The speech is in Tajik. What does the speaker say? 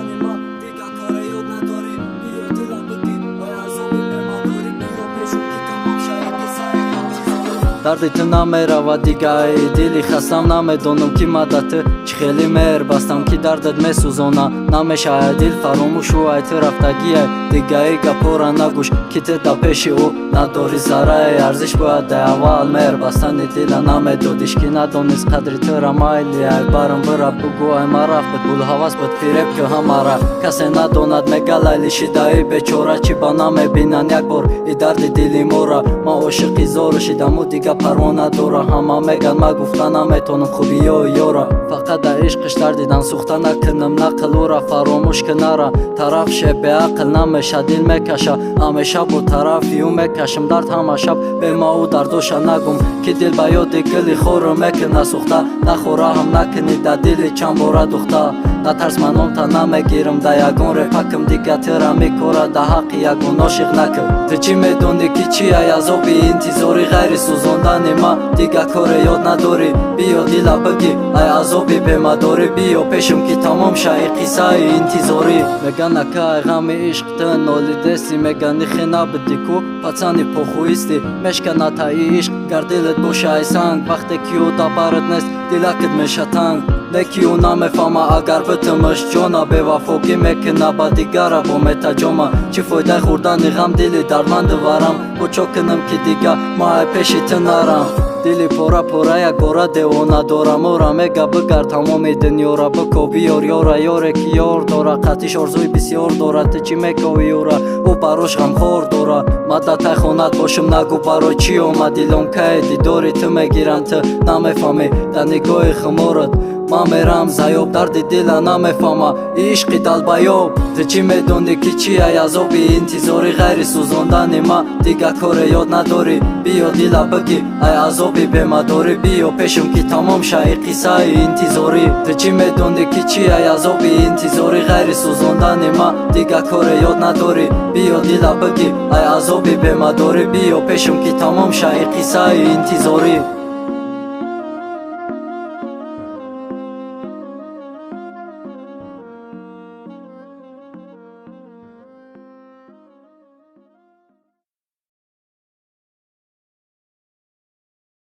нема Дига кора ёд надори биё дила быди ай азоби мемадори биё пешум ки тамом шаи қиссаи дарди ту намерава дигаи дили хастам намедонам ки маддати чӣ хеле меҳр бастам ки дардат месӯзона намешаяд дил фаромӯшу ай ту рафтагиай дигаи гапора нагӯш ки ту да пеши ӯ надори зарраи арзиш бояд дай аввал меҳр бастани дила намедодиш ки надонист қадри тура майли ай барам бира бугӯ ай мараф буд булҳавас буд фиреб ки ҳамара касе надонад мегалайли шидаи бечора чӣ ба намебинанд як бор и дарди дили мора ман ошиқи зору шидаму дига парво надора ҳама меган ма гуфта наметонам хубиёи ёра фақат дар ишқиш дардидан сӯхта накунам нақл ӯра фаромӯш кунара тараф ше беақл намеша дил мекаша ҳамеша бо тарафи ӯ мекашам дард ҳама шаб бема ӯ дардоша нагум ки дил ба ёди гули хору мекуна сӯхта нахӯра ҳам накунӣ да дили чанд бора духта натарс манонта намегирам да ягон репакам дига тура мекора да ҳаққи ягон ошиқ накун ту чӣ медонӣ ки чи ай азоби интизори ғайри сӯзондани ма дига коре ёд надорӣ биё дила бигӣ ай азоби бемадорӣ биё пешум ки тамом шаи қиссаи интизорӣ меган ака ай ғами ишқ ту нолидести мегани хе набуди ку пацани похуисти мешканад ай ишқ гар дилат боша ай санг вақте ки ӯ да барат нест дилакат меша танг неки ӯ намефама агар битумаш ҷона бевафо ки мекуна ба дигара бо метаҷома чӣ фоидаи хӯрдани ғам дили дардманду варам бо чо кунам ки дига ма ай пеши ту нарам дили пора пора як бора девона дорам ӯра мега бигар тамоми дунёра бико биёр ёра ёре ки ёр дора қатиш орзуи бисёр дора ту чӣ мековӣ ӯра ӯ барош ғамхор дора маддатай хонат бошум нагӯ барои чӣ омади ломкаи дидори ту мегиранд ту намефаҳмӣ дар нигоҳи хуморат ман мерам заёб дарди дила намефаҳма ишқи далбаёб ту чӣ медонӣ ки чи ай азоби интизори ғайри сӯзондани ма дига коре ёд надорӣ биё дила бигӣ ай азоби бемадорӣ биё пешум ки тамом шаи қиссаи интизорӣ ту чӣ медонӣ ки чи ай азоби интизори ғайри сӯзондани ма дига коре ёд надорӣ биё дила бигӣ ай азоби бемадорӣ биё пешум ки тамом шаи қиссаи интизорӣ